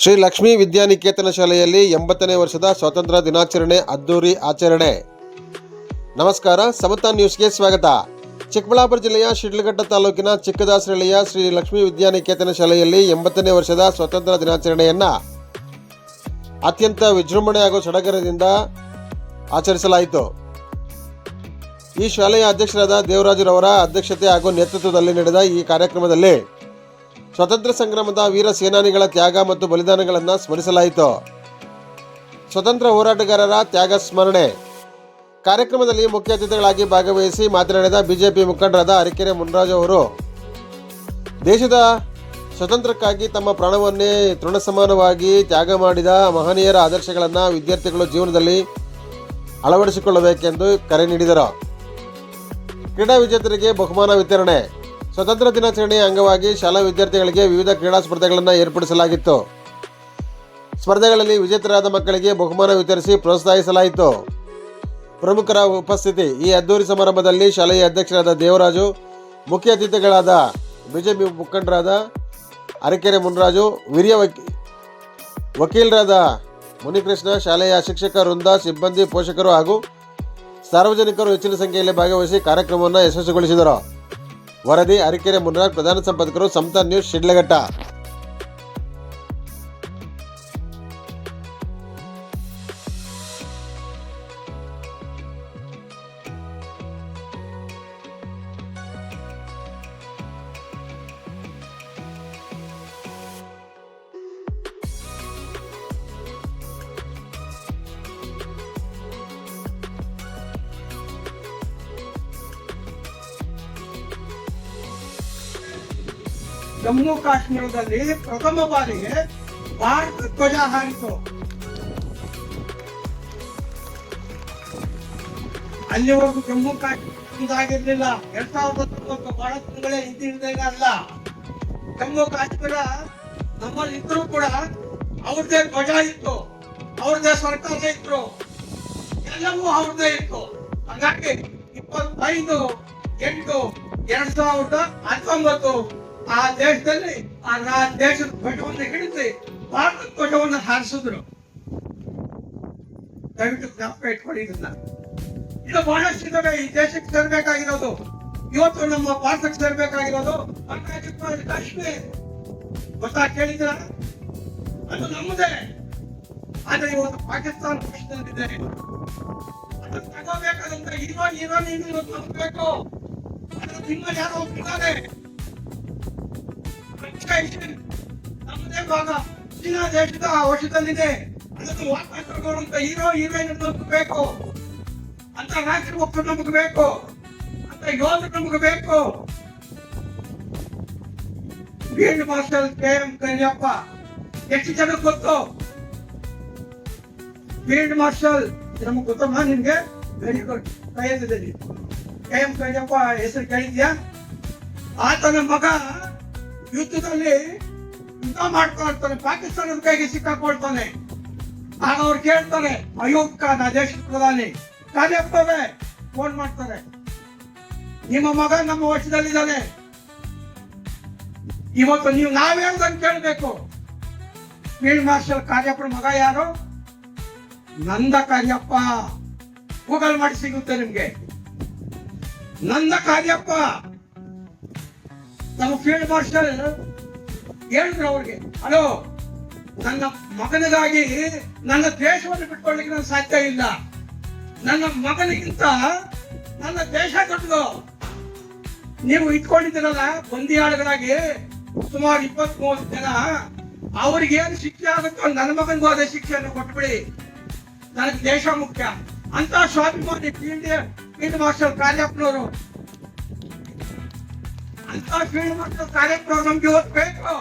ಶ್ರೀ ಲಕ್ಷ್ಮೀ ವಿದ್ಯಾನಿಕೇತನ ಶಾಲೆಯಲ್ಲಿ 80ನೇ ವರ್ಷದ ಸ್ವಾತಂತ್ರ್ಯ ದಿನಾಚರಣೆ ಅದ್ದೂರಿ ಆಚರಣೆ. ನಮಸ್ಕಾರ, ಸಮತಾ ನ್ಯೂಸ್ಗೆ ಸ್ವಾಗತ. ಚಿಕ್ಕಬಳ್ಳಾಪುರ ಜಿಲ್ಲೆಯ ಶಿಡ್ಲಘಟ್ಟ ತಾಲೂಕಿನ ಚಿಕ್ಕದಾಸರಳ್ಳಿಯ ಶ್ರೀ ಲಕ್ಷ್ಮೀ ವಿದ್ಯಾನಿಕೇತನ ಶಾಲೆಯಲ್ಲಿ 80ನೇ ವರ್ಷದ ಸ್ವಾತಂತ್ರ್ಯ ದಿನಾಚರಣೆಯನ್ನು ಅತ್ಯಂತ ವಿಜೃಂಭಣೆ ಹಾಗೂ ಸಡಗರದಿಂದ ಆಚರಿಸಲಾಯಿತು. ಈ ಶಾಲೆಯ ಅಧ್ಯಕ್ಷರಾದ ದೇವರಾಜುರವರ ಅಧ್ಯಕ್ಷತೆ ಹಾಗೂ ನೇತೃತ್ವದಲ್ಲಿ ನಡೆದ ಈ ಕಾರ್ಯಕ್ರಮದಲ್ಲಿ ಸ್ವಾತಂತ್ರ್ಯ ಸಂಗ್ರಾಮದ ವೀರ ಸೇನಾನಿಗಳ ತ್ಯಾಗ ಮತ್ತು ಬಲಿದಾನಗಳನ್ನು ಸ್ಮರಿಸಲಾಯಿತು. ಸ್ವತಂತ್ರ ಹೋರಾಟಗಾರರ ತ್ಯಾಗ ಸ್ಮರಣೆ ಕಾರ್ಯಕ್ರಮದಲ್ಲಿ ಮುಖ್ಯ ಅತಿಥಿಗಳಾಗಿ ಭಾಗವಹಿಸಿ ಮಾತನಾಡಿದ ಬಿಜೆಪಿ ಮುಖಂಡರಾದ ಅರಕೆರೆ ಮುನ್ರಾಜು ಅವರು, ದೇಶದ ಸ್ವತಂತ್ರಕ್ಕಾಗಿ ತಮ್ಮ ಪ್ರಾಣವನ್ನೇ ತೃಣಸಮಾನವಾಗಿ ತ್ಯಾಗ ಮಾಡಿದ ಮಹನೀಯರ ಆದರ್ಶಗಳನ್ನು ವಿದ್ಯಾರ್ಥಿಗಳು ಜೀವನದಲ್ಲಿ ಅಳವಡಿಸಿಕೊಳ್ಳಬೇಕೆಂದು ಕರೆ ನೀಡಿದರು. ಕ್ರೀಡಾ ವಿಜೇತರಿಗೆ ಬಹುಮಾನ ವಿತರಣೆ. ಸ್ವತಂತ್ರ ದಿನಾಚರಣೆಯ ಅಂಗವಾಗಿ ಶಾಲಾ ವಿದ್ಯಾರ್ಥಿಗಳಿಗೆ ವಿವಿಧ ಕ್ರೀಡಾ ಸ್ಪರ್ಧೆಗಳನ್ನು ಏರ್ಪಡಿಸಲಾಗಿತ್ತು. ಸ್ಪರ್ಧೆಗಳಲ್ಲಿ ವಿಜೇತರಾದ ಮಕ್ಕಳಿಗೆ ಬಹುಮಾನ ವಿತರಿಸಿ ಪ್ರೋತ್ಸಾಹಿಸಲಾಯಿತು. ಪ್ರಮುಖರ ಉಪಸ್ಥಿತಿ. ಈ ಅದ್ದೂರಿ ಸಮಾರಂಭದಲ್ಲಿ ಶಾಲೆಯ ಅಧ್ಯಕ್ಷರಾದ ದೇವರಾಜು, ಮುಖ್ಯ ಅತಿಥಿಗಳಾದ ಬಿಜೆಪಿ ಮುಖಂಡರಾದ ಅರಕೆರೆ ಮುನ್ರಾಜು, ಹಿರಿಯ ವಕೀಲರಾದ ಮುನಿಕೃಷ್ಣ, ಶಾಲೆಯ ಶಿಕ್ಷಕ ವೃಂದ, ಸಿಬ್ಬಂದಿ, ಪೋಷಕರು ಹಾಗೂ ಸಾರ್ವಜನಿಕರು ಹೆಚ್ಚಿನ ಸಂಖ್ಯೆಯಲ್ಲಿ ಭಾಗವಹಿಸಿ ಕಾರ್ಯಕ್ರಮವನ್ನು ಯಶಸ್ವಿಗೊಳಿಸಿದರು. ವರದಿ ಅರಕೆರೆ ಮುನ್ರಾಜ್, ಪ್ರಧಾನ ಸಂಪಾದಕರು, ಸಮತಾ ನ್ಯೂಸ್, ಶಿಡ್ಲಘಟ್ಟ. ಜಮ್ಮು ಕಾಶ್ಮೀರದಲ್ಲಿ ಪ್ರಥಮ ಬಾರಿಗೆ ಭಾರತ ಧ್ವಜ ಹಾರಿತು. ಅಲ್ಲಿವರೆಗೂ ಜಮ್ಮು ಕಾಶ್ಮೀರದಾಗಿರ್ಲಿಲ್ಲ. 2019 ಬಹಳ ತಿಂಗಳೇ ಹಿಂದಿನ ಅಲ್ಲ. ಜಮ್ಮು ಕಾಶ್ಮೀರ ನಮ್ಮಲ್ಲಿ ಇದ್ರು ಕೂಡ ಅವ್ರದೇ ಧ್ವಜ ಇತ್ತು, ಅವ್ರದೇ ಸರ್ಕಾರ ಇದ್ರು, ಎಲ್ಲವೂ ಅವ್ರದೇ ಇತ್ತು. ಹಾಗಾಗಿ 25/8/2019 ಆ ದೇಶದಲ್ಲಿ ಆ ದೇಶದ ಧ್ವಜವನ್ನು ಹಿಡಿದು ಭಾರತ ಧ್ವಜವನ್ನು ಹಾರಿಸಿದ್ರು. ದಯವಿಟ್ಟು ಜ್ಞಾಪಕ ಇಟ್ಕೊಳ್ಳಿ. ಇದು ಬಹಳಷ್ಟು ಇದಾವೆ. ಈ ದೇಶಕ್ಕೆ ಸೇರ್ಬೇಕಾಗಿರೋದು, ಇವತ್ತು ನಮ್ಮ ಭಾರತಕ್ಕೆ ಸೇರ್ಬೇಕಾಗಿರೋದು ಕಾಶ್ಮೀರ್ ಗೊತ್ತಾ? ಕೇಳಿದ್ರ? ಅದು ನಮ್ಮದೇ. ಆದ್ರೆ ಇವತ್ತು ಪಾಕಿಸ್ತಾನ ದೇಶದಲ್ಲಿದೆ. ಅದು ತಗೋಬೇಕಾದಂತ ನೀನು ತಗೋಬೇಕು. ಅದು ನಿಮ್ಮ ಯಾರೋ ಒಪ್ಪಿದ್ದಾರೆ. ನಮ್ಮದೇ ಭಾಗ ಚೀನಾ ದೇಶದ ವಶದಲ್ಲಿದೆ. ಅದನ್ನು ವಾಪಸ್ ತಗೊಳ್ಳುವಂತ ಹೀರೋಯಿನ್ ನಮಗೆ ಬೇಕು. ಅಂತ ರಾಷ್ಟ್ರ ಒಪ್ಪು ನಮಗೆ ಬೇಕು. ಅಂತ ಯೋಧರು ನಮಗೆ ಬೇಕು. ಫೀಲ್ಡ್ ಮಾರ್ಷಲ್ KM ಕರಿಯಪ್ಪ ಎಷ್ಟು ಜನಕ್ಕೆ ಗೊತ್ತು? ಫೀಲ್ಡ್ ಮಾರ್ಷಲ್ ನಮಗೆ ಗೊತ್ತಮ್ಮ ನಿನ್ಗೆ? Very good. ಪ್ರಯತ್ನದಲ್ಲಿ KM ಕರಿಯಪ್ಪ ಹೆಸರು ಕೇಳಿದ್ಯಾ? ಆತನ ಮಗ ಯುದ್ಧದಲ್ಲಿ ಯುದ್ಧ ಮಾಡ್ತಾ ಇರ್ತಾನೆ, ಪಾಕಿಸ್ತಾನದ ಕೈಗೆ ಸಿಕ್ಕಾಕೊಳ್ತಾನೆ. ಆಗ ಅವ್ರು ಕೇಳ್ತಾರೆ, ಅಯೂಬ್ ಖಾನ್ ದೇಶದ ಪ್ರಧಾನಿ ಕಾರ್ಯಪ್ಪವೇ ಫೋನ್ ಮಾಡ್ತಾರೆ, ನಿಮ್ಮ ಮಗ ನಮ್ಮ ವಶದಲ್ಲಿದ್ದಾನೆ, ಇವತ್ತು ನೀವು ನಾವ್ ಹೇಳ್ದಂಗೆ ಕೇಳ್ಬೇಕು. ಫೀಲ್ಡ್ ಮಾರ್ಷಲ್ ಕಾರ್ಯಪ್ಪನ ಮಗ ಯಾರು? ನಂದ ಕಾರ್ಯಪ್ಪ. ಗೂಗಲ್ ಮಾಡಿ ಸಿಗುತ್ತೆ ನಿಮ್ಗೆ. ನಂದ ಕಾರ್ಯಪ್ಪ ನಮ್ಮ ಫೀಲ್ಡ್ ಮಾರ್ಷಲ್ ಹೇಳಿದ್ರು ಅವ್ರಿಗೆ, ಹಲೋ, ನನ್ನ ಮಗನಿಗಾಗಿ ನನ್ನ ದೇಶವನ್ನು ಬಿಟ್ಕೊಳ್ಳಿಕ್ಕೆ ನಾನು ಸಾಧ್ಯ ಇಲ್ಲ. ನನ್ನ ಮಗನಿಗಿಂತ ನನ್ನ ದೇಶ ದೊಡ್ಡದು. ನೀವು ಇಟ್ಕೊಂಡಿದ್ದೀರಲ್ಲ ಬಂದಿಯಾಳುಗಳಾಗಿ ಸುಮಾರು 20-30 ಜನ, ಅವ್ರಿಗೆ ಏನು ಶಿಕ್ಷೆ ಆಗುತ್ತೋ ನನ್ನ ಮಗನಿಗೂ ಅದೇ ಶಿಕ್ಷೆಯನ್ನು ಕೊಟ್ಬಿಡಿ. ನನಗೆ ದೇಶ ಮುಖ್ಯ ಅಂತ ಸ್ವಾಭಿಮಾನಿ ಫೀಲ್ಡ್ ಮಾರ್ಷಲ್ ಕಾರ್ಯಪ್ಪನವರು. ಅಂತ ಫೀಲ್ಡ್ ಮಾರ್ಷಲ್ ಕಾರ್ಯಕ್ರಮ ನಮ್ಗೆ ಇವತ್ತು ಬೇಕು.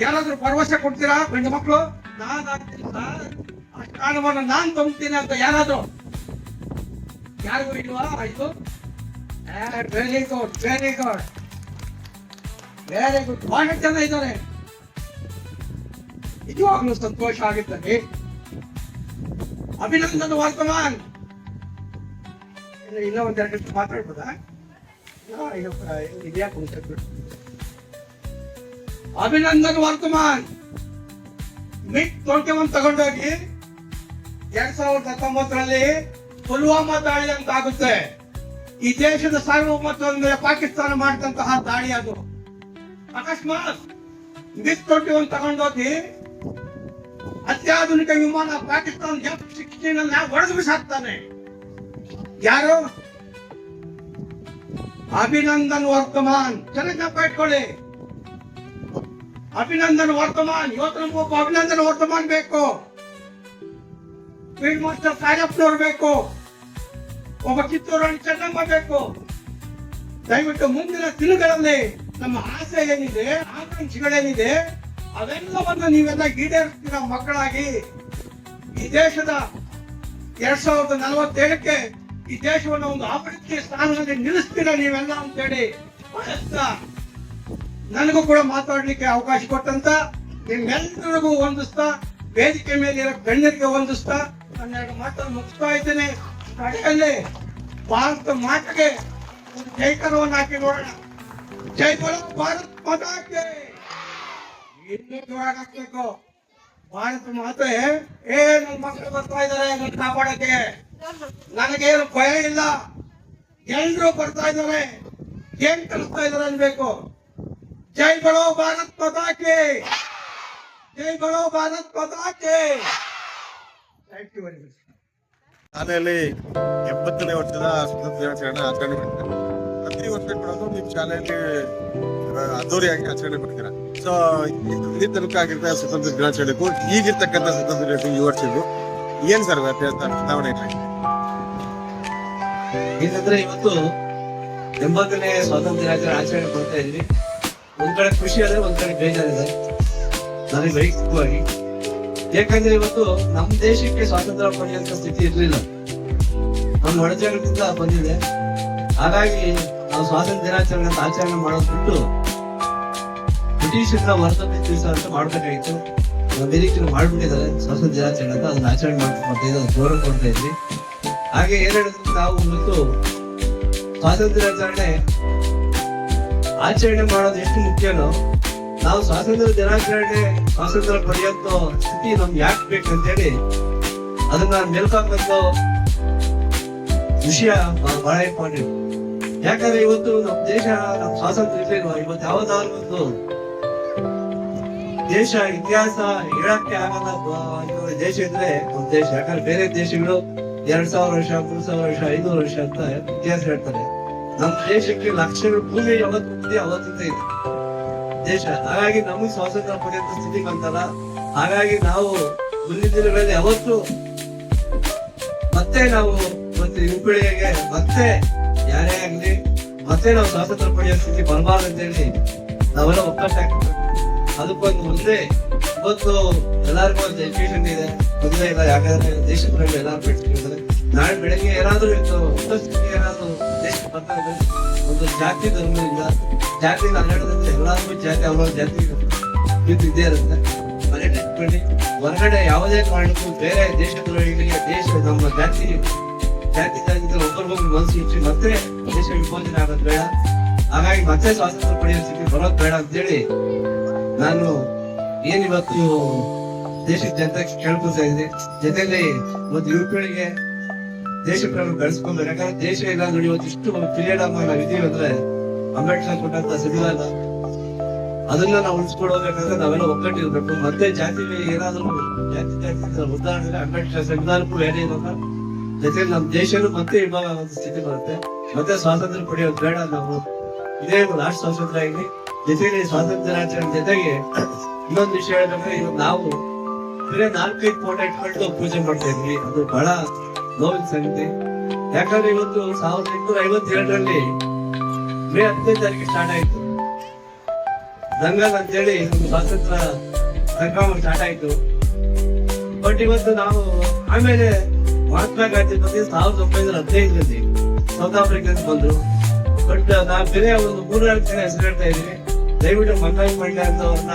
ಯಾರಾದ್ರೂ ಭರವಸೆ ಕೊಡ್ತೀರಾ? ಗಂಡು ಮಕ್ಕಳು ಸ್ಥಾನವನ್ನು ನಾನ್ ತಗೊಂತೀನಿ ಅಂತ ಯಾರಾದ್ರೂ? ಯಾರಿಗೂ ಇಲ್ವಾ? ಇದು very good, very good, very good. ಬಹಳ ಜನ ಇದ್ದಾರೆ. ನಿಜವಾಗ್ಲೂ ಸಂತೋಷ ಆಗಿದ್ದಾರೆ. ಅಭಿನಂದನ ವರ್ತಮಾನ್. ಇನ್ನೂ ಒಂದೆರಡು ನಿಮಿಷ ಮಾತಾಡ್ಬೋದಾ? ಅಭಿನಂದನ್ ವರ್ತಮಾನ್ MiG-21 ತಗೊಂಡೋಗಿ 2019ರಲ್ಲಿ ಪುಲ್ವಾಮಾ ದಾಳಿ ಅಂತ ಆಗುತ್ತೆ. ಈ ದೇಶದ ಸಾರ್ವಭೌಮತ್ವದ ಮೇಲೆ ಪಾಕಿಸ್ತಾನ ಮಾಡಿದಂತಹ ದಾಳಿ ಅದು. ಅಕಸ್ಮಾತ್ MiG-21 ತಗೊಂಡೋಗಿ ಅತ್ಯಾಧುನಿಕ ವಿಮಾನ ಪಾಕಿಸ್ತಾನ F-16 ಅನ್ನ ಹೊಡೆದು ಬಿಸಾಕ್ತಾನೆ. ಯಾರು? ಅಭಿನಂದನ್ ವರ್ತಮಾನ್. ಚೆನ್ನಾಗಿ ಜ್ಞಾಪಕ ಇಟ್ಕೊಳ್ಳಿ. ಅಭಿನಂದನ್ ವರ್ತಮಾನ್. ಇವತ್ತು ನಮಗೊಬ್ಬ ಅಭಿನಂದನ್ ವರ್ತಮಾನ್ ಬೇಕು. ಫೀಲ್ಡ್ ಮಾಸ್ಟರ್ ಸಾಯಪ್ಪನವ್ರು ಬೇಕು. ಒಬ್ಬ ಕಿತ್ತೂರು ಚೆನ್ನಮ್ಮ ಬೇಕು. ದಯವಿಟ್ಟು ಮುಂದಿನ ದಿನಗಳಲ್ಲಿ ನಮ್ಮ ಆಸೆ ಏನಿದೆ, ಆಕಾಂಕ್ಷೆಗಳೇನಿದೆ, ಅವೆಲ್ಲವನ್ನು ನೀವೆಲ್ಲ ಈಡೇರಿಸ್ತೀರ ಮಕ್ಕಳಾಗಿ. ಈ ದೇಶದ 2047ಕ್ಕೆ ಈ ದೇಶವನ್ನು ಒಂದು ಅಭಿವೃದ್ಧಿ ಸ್ಥಾನದಲ್ಲಿ ನಿಲ್ಲಿಸ್ತೀರ ನೀವೆಲ್ಲ ಅಂತೇಳಿ ಬಯಸ್ತಾ, ನನಗೂ ಕೂಡ ಮಾತಾಡ್ಲಿಕ್ಕೆ ಅವಕಾಶ ಕೊಟ್ಟಂತ ನಿಮ್ಮೆಲ್ಲರಿಗೂ ವಂದಿಸ್ತಾ, ವೇದಿಕೆ ಮೇಲೆ ಇರೋ ಗಣ್ಯರಿಗೆ ವಂದಿಸ್ತಾ ನನ್ನೆರಡು ಮಾತನ್ನು ಮುಗಿಸ್ತಾ ಇದ್ದೇನೆ. ಕಡೆಯಲ್ಲಿ ಭಾರತ ಮಾತೆಗೆ ಒಂದು ಜೈಕರವನ್ನು ಹಾಕಿ ನೋಡೋಣ. ಜೈ ಬೋಲೋ ಭಾರತ್ ಮಾತಾಕ್ಕೆ. ಇನ್ನೂ ಜೋರಾಗಬೇಕು. ಭಾರತ ಮಾತೆ ನನ್ನ ಮಕ್ಕಳು ಬರ್ತಾ ಇದ್ದಾರೆ ನನ್ನ ಕಾಪಾಡಕ್ಕೆ. ನನಗೇನು ಭಯ ಇಲ್ಲ. ಎಲ್ರು ಬರ್ತಾ ಇದ್ದಾರೆ. ಏನ್ ಕಲಿಸ್ತಾ ಇದ್ದಾರೆ ಅನ್ಬೇಕು. ಜೈ ಬೋಲೋ ಭಾರತ್ ಮಾತಾಕ್ಕೆ. ಜೈ ಬೋಲೋ ಭಾರತ್ ಮಾತಾಕ್ಕೆ. Thank you very much. ಶಾಲೆಯಲ್ಲಿ 80ನೇ ವರ್ಷದ ಸ್ವಾತಂತ್ರ್ಯ ದಿನಾಚರಣೆ ಆಚರಣೆ ಮಾಡ್ತಾರೆ. ಪ್ರತಿ ವರ್ಷ ಕೂಡ ನಿಮ್ಮ ಶಾಲೆಯಲ್ಲಿ ಅದ್ದೂರಿಯಾಗಿ ಆಚರಣೆ ಮಾಡ್ತೀರಾ. ಸೊ ಇಲ್ಲಿ ತನಕ ಆಗಿರ್ತ ಸ್ವಾತಂತ್ರ್ಯ ದಿನಾಚರಣೆಗೂ ಈಗಿರ್ತಕ್ಕಂಥ ಸ್ವಾತಂತ್ರ್ಯ ದಿನಾಚರಣೆ ಈ ವರ್ಷದ್ದು ಏನ್ ಸರ್ ವ್ಯತ್ಯಾಸ, ಬದಲಾವಣೆ ಇದೆ? ಏನಂದ್ರೆ ಇವತ್ತು 80ನೇ ಸ್ವಾತಂತ್ರ್ಯ ದಿನಾಚರಣೆ ಆಚರಣೆ ಮಾಡ್ತಾ ಇದ್ವಿ. ಒಂದ್ ಕಡೆ ಖುಷಿ ಆದ್ರೆ ಒಂದ್ ಕಡೆ ಬೇಜಾರಿದೆ ನನಗೆ ವೈಯಕ್ತಿಕವಾಗಿ. ಯಾಕಂದ್ರೆ ಇವತ್ತು ನಮ್ಮ ದೇಶಕ್ಕೆ ಸ್ವಾತಂತ್ರ್ಯ ಪಡೆಯುವಂತ ಸ್ಥಿತಿ ಇರ್ಲಿಲ್ಲ, ನಮ್ಮ ಒಳಜಗತ್ತಿಂದ ಬಂದಿದೆ. ಹಾಗಾಗಿ ನಾವು ಸ್ವಾತಂತ್ರ್ಯ ದಿನಾಚರಣೆ ಅಂತ ಆಚರಣೆ ಮಾಡೋದು ಬಿಟ್ಟು ಬ್ರಿಟಿಷರ ವರ್ಧನೆ ದಿವಸ ಅಂತ ಮಾಡ್ಬೇಕಾಗಿತ್ತು. ವೇದಿಕೆ ಮಾಡ್ಬಿಟ್ಟಿದ್ದಾರೆ ಸ್ವಾತಂತ್ರ್ಯ ದಿನಾಚರಣೆ ಅಂತ, ಅದನ್ನ ಆಚರಣೆ ಮಾಡ್ತಾ ಇದ್ವಿ, ಗೌರವ ಕೊಡ್ತಾ ಇದ್ವಿ. ಹಾಗೆ ಏನ್ ಹೇಳಿದ್ರೆ ನಾವು ಇವತ್ತು ಸ್ವಾತಂತ್ರ್ಯ ದಿನಾಚರಣೆ ಆಚರಣೆ ಮಾಡೋದು ಎಷ್ಟು ಮುಖ್ಯನೋ, ನಾವು ಸ್ವಾತಂತ್ರ್ಯ ದಿನಾಚರಣೆ ಸ್ವಾತಂತ್ರ್ಯ ಪಡೆಯುವಂತ ಸ್ಥಿತಿ ನಮ್ಗೆ ಯಾಕೆ ಬೇಕಂತೇಳಿ ಅದನ್ನ ಮೆಲ್ಕಾಕಂತ ವಿಷಯ ಬಹಳ ಇಂಪಾರ್ಟೆಂಟ್. ಯಾಕಂದ್ರೆ ಇವತ್ತು ನಮ್ಮ ದೇಶ, ನಮ್ಮ ಸ್ವಾತಂತ್ರ್ಯ ಇರ್ಲಿಲ್ವಾ, ಇವತ್ತು ಯಾವ್ದಾದ್ರು ಒಂದು ದೇಶ ಇತಿಹಾಸ ಹೇಳಕ್ಕೆ ಆಗಲ್ಲ ದೇಶ ಇದ್ರೆ ಒಂದು ದೇಶ. ಯಾಕಂದ್ರೆ ಬೇರೆ ದೇಶಗಳು 2000 ವರ್ಷ, 3000 ವರ್ಷ, 500 ವರ್ಷ ಅಂತ ಇತಿಹಾಸ ಹೇಳ್ತಾರೆ. ನಮ್ಮ ದೇಶಕ್ಕೆ ಲಕ್ಷಗಳು ಭೂಮಿ ಯಾವತ್ತಿದೆ ಅವತ್ತಿಂದ ಇದೆ ದೇಶ. ಹಾಗಾಗಿ ನಮಗೆ ಸ್ವಾತಂತ್ರ್ಯ ಪಡೆಯುವಂತ ಸ್ಥಿತಿ ಬಂತಲ್ಲ. ಹಾಗಾಗಿ ನಾವು ಮುಂದಿನ ದಿನಗಳಲ್ಲಿ ಯಾವತ್ತು ಮತ್ತೆ ನಾವು ಮತ್ತೆ ಯುವ ಪೀಳಿಗೆಗೆ ಮತ್ತೆ ಯಾರೇ ಆಗ್ಲಿ ಮತ್ತೆ ನಾವು ಸ್ವಾತಂತ್ರ್ಯ ಪಡೆಯೋ ಸ್ಥಿತಿ ಬರಬಾರ್ದು ಅಂತೇಳಿ ನಾವೆಲ್ಲ ಒಕ್ಕಟ್ಟಾಗ್ತದೆ. ಅದಕ್ಕೊಂದು ಮುಂದೆ ಇವತ್ತು ಎಲ್ಲರಿಗೂ ಒಂದು ಎಜುಕೇಶನ್ ಇದೆ, ತೊಂದರೆ ಇಲ್ಲ. ಯಾಕಂದ್ರೆ ದೇಶದ ಮೇಲೆ ಎಲ್ಲಾರು ಬೆಳೆಸ್ತಿದ್ದಾರೆ. ನಾಳೆ ಬೆಳಗ್ಗೆ ಏನಾದ್ರು ಇತ್ತು ಏನಾದ್ರು ದೇಶಕ್ಕೆ ಬರ್ತಾ ಇದೆ. ಒಂದು ಜಾತಿ ಧರ್ಮ ಇಲ್ಲ, ಜಾತಿ ಹನ್ನೆರಡಂದ್ರೆ ಎಲ್ಲಾರ್ಗು ಜಾತಿ ಅವ್ರ ಜಾತಿ ಇದ್ದೇ ಇರುತ್ತೆ. ಮನೇಲಿ ಇಟ್ಕೊಂಡು ಹೊರಗಡೆ ಯಾವುದೇ ಕಾರಣಕ್ಕೂ ಬೇರೆ ದೇಶದೊಳಗೆ ದೇಶ ನಮ್ಮ ಜಾತಿ ಒಬ್ಬರಿಗೊಬ್ಬರು ಮನಸ್ಸು ಇಚ್ಚಿ ಮತ್ತೆ ದೇಶ ವಿಭಜನೆ ಆಗೋದು ಬೇಡ. ಹಾಗಾಗಿ ಮತ್ತೆ ಸ್ವಾತಂತ್ರ್ಯ ಪಡೆಯೋ ಸ್ಥಿತಿ ಬರೋದು ಬೇಡ ಅಂತೇಳಿ ನಾನು ಏನಿವತ್ತು ದೇಶದ ಜನತೆಗೆ ಕೇಳ್ಕೊತಾ ಇದ್ದೀನಿ. ಜೊತೆಲಿ ಒಂದು ಯುವ ಪೀಳಿಗೆ ದೇಶ ಪ್ರೇಮ ಬೆಳೆಸ್ಕೊಂಡ್ರೆ, ಯಾಕಂದ್ರೆ ದೇಶ ಇಲ್ಲ ನೋಡಿ ಇವತ್ತು ಇಷ್ಟು ಫ್ರೀಡಮ್ ನಾವು ಇದೀವಿ ಅಂದ್ರೆ ಅಂಬೇಡ್ಕರ್ ಕೊಟ್ಟಂತ ಸಂವಿಧಾನ, ಅದನ್ನ ನಾವು ಉಳಿಸ್ಕೊಡ್ಬೇಕಂದ್ರೆ ನಾವೆಲ್ಲ ಒಗ್ಗಟ್ಟಿರ್ಬೇಕು. ಮತ್ತೆ ಜಾತಿ ಏನಾದ್ರು ಜಾತಿ ಉದಾಹರಣೆ ಅಂಬೇಡ್ಕರ್ ಸಂವಿಧಾನಕ್ಕೂ ಬೇರೆ ಇರೋಲ್ಲ. ಜೊತೆಲಿ ನಮ್ಮ ದೇಶನೂ ಮತ್ತೆ ಇವಾಗ ಒಂದು ಸ್ಥಿತಿ ಬರುತ್ತೆ. ಮತ್ತೆ ಸ್ವಾತಂತ್ರ್ಯ ಪಡೆಯೋದು ಬೇಡ. ನಾವು ಇದೇ ಲಾಸ್ಟ್ ಸ್ವಾತಂತ್ರ್ಯ ಆಗಲಿ. ಜೊತೆಲಿ ಸ್ವಾತಂತ್ರ್ಯ ದಿನಾಚರಣೆ ಜೊತೆಗೆ ಇನ್ನೊಂದು ವಿಷಯ ಹೇಳ್ಬೇಕಂದ್ರೆ ಇವತ್ತು ನಾವು ಬೇರೆ 4-5 ಫೋಟೋ ಇಟ್ಕೊಂಡು ಪೂಜೆ ಮಾಡ್ತಾ ಇದ್ವಿ. ಅದು ಬಹಳ ನೋವಿನ ಸಂಗತಿ. ಯಾಕಂದ್ರೆ ಇವತ್ತು 1857ರಲ್ಲಿ ಮೇ 15 ತಾರೀಕು ಸ್ಟಾರ್ಟ್ ಆಯ್ತು ದಂಗಲ್ ಅಂತೇಳಿ ಒಂದು ಸ್ವಾತಂತ್ರ್ಯ ಸಂಗ್ರಾಮ ಸ್ಟಾರ್ಟ್ ಆಯ್ತು. ಬಟ್ ಇವತ್ತು ನಾವು ಆಮೇಲೆ ಮಹಾತ್ಮ ಗಾಂಧಿ ಬಂದು 1915ರಲ್ಲಿ ಸೌತ್ ಆಫ್ರಿಕಾ ಬಂದ್ರು. ಬಟ್ ನಾವು ಬೇರೆ ಒಂದು 3-4 ಜನ ಹೆಸರು ಹೇಳ್ತಾ ಇದೀವಿ. ದಯವಿಟ್ಟು ಮಂಗಾಯಿ ಮಂಡ್ಯ ಅಂತವ್ರನ್ನ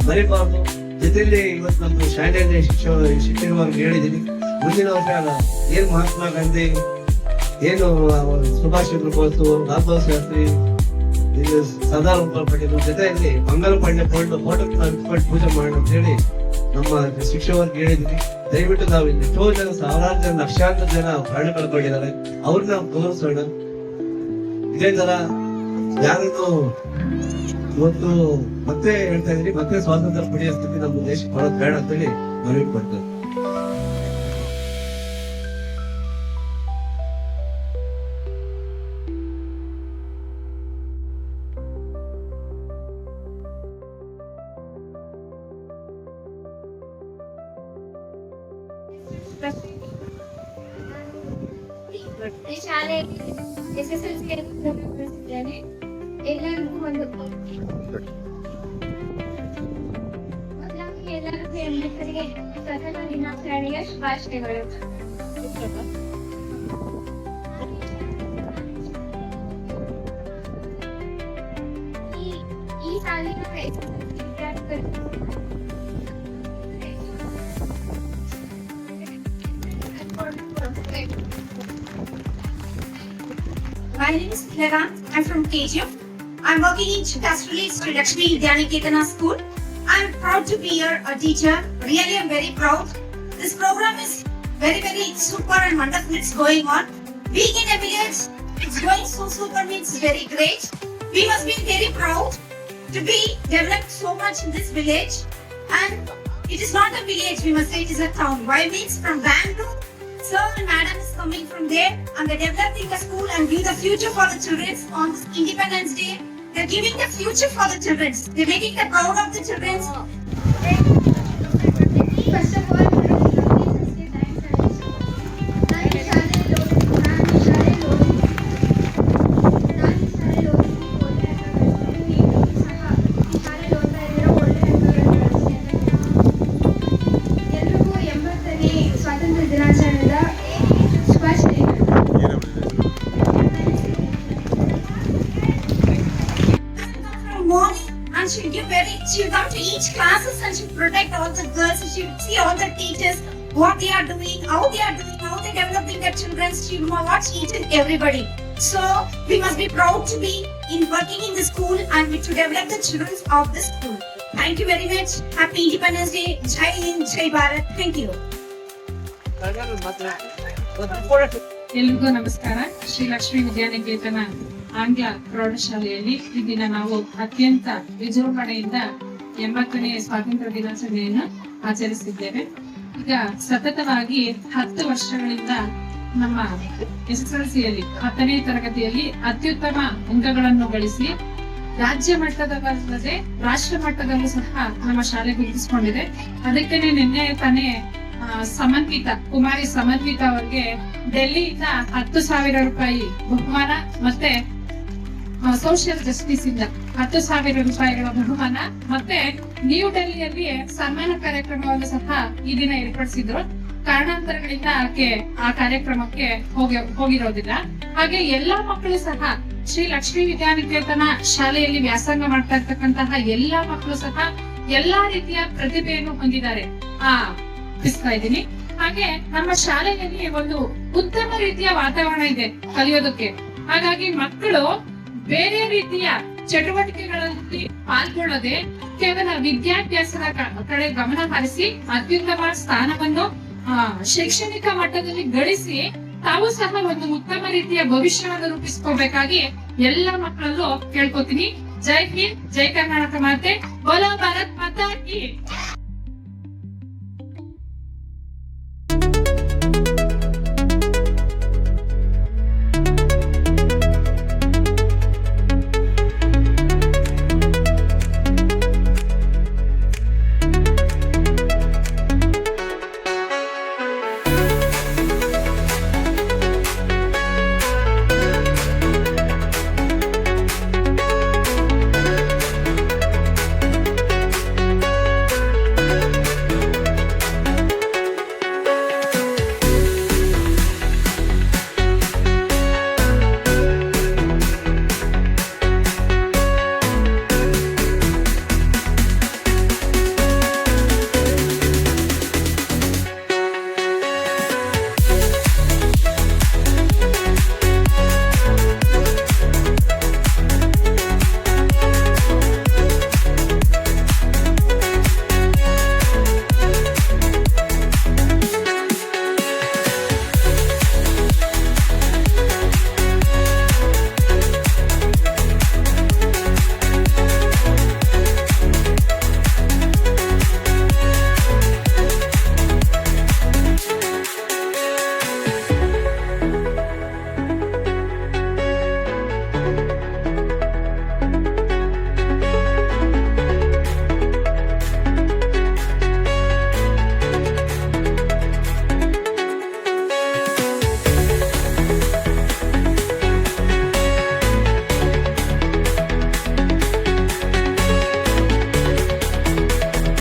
ಮರಿಬಾರ್ದು. ಜೊತೆಲಿ ಇವತ್ತು ನಮ್ಮ ಶಾಲೆಯಲ್ಲಿ ಶಿಕ್ಷಕರಿಗೆ ಹೇಳಿದೀನಿ, ಮುಂದಿನ ವರ್ಷ ಏನ್ ಮಹಾತ್ಮ ಗಾಂಧಿ, ಏನು ಸುಭಾಷ್ ಚಂದ್ರ ಬೋಸ್, ಲಾಲ್ ಬಹದ್ದೂರ್ ಶಾಸ್ತ್ರಿ, ಇದು ಸರ್ದಾರ್ ವಲ್ಲಭಾಯ್ ಪಟೇಲ್ ಜೊತೆಯಲ್ಲಿ ಮಂಗಲ ಪಾಂಡೆ ಫೋಟೋಕ್ಕೆ ನಾವು ಇಟ್ಕೊಂಡು ಪೂಜೆ ಮಾಡೋಣ ಅಂತ ಹೇಳಿ ನಮ್ಮ ಶಿಕ್ಷಕರಿಗೆ ಹೇಳಿದ್ವಿ. ದಯವಿಟ್ಟು ನಾವು ಇಲ್ಲಿ ಎಷ್ಟೋ ಜನ, ಸಾವಿರಾರು ಜನ, ಲಕ್ಷಾಂತರ ಜನ ಪ್ರಾಣ ಕಳ್ಕೊಂಡಿದ್ದಾರೆ, ಅವ್ರನ್ನ ನಾವು ಗೌರವಿಸೋಣ. ಇದೇ ತರ ಯಾರನ್ನು ಇವತ್ತು ಮತ್ತೆ ಹೇಳ್ತಾ ಇದ್ರಿ, ಮತ್ತೆ ಸ್ವಾತಂತ್ರ್ಯ ಪಡೆಯೋ ಸ್ಥಿತಿ ನಮ್ಮ ದೇಶಕ್ಕೆ ಬರೋದು ಬೇಡ ಅಂತೇಳಿ ಮನವಿ ಕೊಡ್ತೇವೆ. ಶಾಲೆ SSLC ಎಲ್ಲರಿಗೂ ಒಂದು ಮೊದಲಾಗಿ ಎಲ್ಲರಿಗೂ ಎಂಬತ್ತರಿಗೆ ಸ್ವತಂತ್ರ ದಿನಾಚರಣೆಯ ಶುಭಾಶಯಗಳು. ಈ ಸಾಲಿನ ವಿದ್ಯಾರ್ಥಿಗಳು My name is Tilaka. I'm from KGF. I'm working in Chikastrali Sri Lakshmi Vidyaniketana School. I'm proud to be here, a teacher. Really, I'm very proud. This program is very super and wonderful. It's going on. Being in a village, it's going so super means very great. We must be very proud to be developed so much in this village. And it is not a village, we must say it is a town. Why means from Bangalore, sir and madam is coming from there and they're developing the school and give the future for the children on this Independence Day. They're giving the future for the children. They're making the proud of the children. First of all, ಸ್ವಾತಂತ್ರ್ಯ ದಿನಾಚರಣೆಯ ಶುಭಾಶಯಗಳು. Morning and she'll come to each classes and she'll protect all the girls. She'll see all the teachers, what they are doing, how they're developing their children. She'll watch each and everybody. So we must be proud to be working in the school and to develop the children of the school. Thank you very much. Happy Independence Day. Jai Hind, Jai Bharat. Thank you. ಎಲ್ರಿಗೂ ನಮಸ್ಕಾರ. ಶ್ರೀ ಲಕ್ಷ್ಮೀ ವಿದ್ಯಾನಿಕೇತನ ಆಂಗ್ಲ ಪ್ರೌಢಶಾಲೆಯಲ್ಲಿ ಈ ದಿನ ನಾವು ಅತ್ಯಂತ ವಿಜೃಂಭಣೆಯಿಂದ 80ನೇ ಸ್ವಾತಂತ್ರ್ಯ ದಿನಾಚರಣೆಯನ್ನು ಆಚರಿಸಿದ್ದೇವೆ. ಈಗ ಸತತವಾಗಿ 10 ವರ್ಷಗಳಿಂದ ನಮ್ಮ SSLCಯಲ್ಲಿ 10ನೇ ತರಗತಿಯಲ್ಲಿ ಅತ್ಯುತ್ತಮ ಅಂಕಗಳನ್ನು ಗಳಿಸಿ ರಾಜ್ಯ ಮಟ್ಟದಲ್ಲದೆ ರಾಷ್ಟ್ರ ಮಟ್ಟದಲ್ಲೂ ಸಹ ನಮ್ಮ ಶಾಲೆ ಗುರುತಿಸಿಕೊಂಡಿದೆ. ಅದಕ್ಕೆ ನಿನ್ನೆ ತಾನೇ ಕುಮಾರಿ ಸಮನ್ವಿತ ಅವರಿಗೆ ಡೆಲ್ಲಿಯಿಂದ 10,000 ರೂಪಾಯಿ ಬಹುಮಾನ ಮತ್ತೆ ಸೋಷಿಯಲ್ ಜಸ್ಟಿಸ್ ಇಂದ 10,000 ರೂಪಾಯಿಗಳ ಬಹುಮಾನ ಮತ್ತೆ ನ್ಯೂ ಡೆಲ್ಲಿಯಲ್ಲಿ ಸನ್ಮಾನ ಕಾರ್ಯಕ್ರಮವನ್ನು ಸಹ ಈ ದಿನ ಏರ್ಪಡಿಸಿದ್ರು. ಕಾರಣಾಂತರಗಳಿಂದ ಆಕೆ ಆ ಕಾರ್ಯಕ್ರಮಕ್ಕೆ ಹೋಗಿರೋದಿಲ್ಲ. ಹಾಗೆ ಎಲ್ಲಾ ಮಕ್ಕಳು ಸಹ ಶ್ರೀ ಲಕ್ಷ್ಮೀ ವಿದ್ಯಾನಿಕೇತನ ಶಾಲೆಯಲ್ಲಿ ವ್ಯಾಸಂಗ ಮಾಡ್ತಾ ಇರ್ತಕ್ಕಂತಹ ಎಲ್ಲಾ ಮಕ್ಕಳು ಸಹ ಎಲ್ಲಾ ರೀತಿಯ ಪ್ರತಿಭೆಯನ್ನು ಹೊಂದಿದ್ದಾರೆ ಇದ್ದೀನಿ. ಹಾಗೆ ನಮ್ಮ ಶಾಲೆಯಲ್ಲಿ ಒಂದು ಉತ್ತಮ ರೀತಿಯ ವಾತಾವರಣ ಇದೆ ಕಲಿಯೋದಕ್ಕೆ. ಹಾಗಾಗಿ ಮಕ್ಕಳು ಬೇರೆ ರೀತಿಯ ಚಟುವಟಿಕೆಗಳಲ್ಲಿ ಪಾಲ್ಗೊಳ್ಳದೆ ಕೇವಲ ವಿದ್ಯಾಭ್ಯಾಸದ ಕಡೆ ಗಮನ ಹರಿಸಿ ಅತ್ಯುತ್ತಮ ಸ್ಥಾನವನ್ನು ಶೈಕ್ಷಣಿಕ ಮಟ್ಟದಲ್ಲಿ ಗಳಿಸಿ ತಾವು ಸಹ ಒಂದು ಉತ್ತಮ ರೀತಿಯ ಭವಿಷ್ಯವನ್ನು ರೂಪಿಸ್ಕೋಬೇಕಾಗಿ ಎಲ್ಲ ಮಕ್ಕಳಲ್ಲೂ ಕೇಳ್ಕೊತೀನಿ. ಜೈ ಹಿಂದ್, ಜೈ ಕರ್ನಾಟಕ ಮಾತೆ, ಬೋಲೋ ಭಾರತ್ ಮಾತಾ ಕಿ.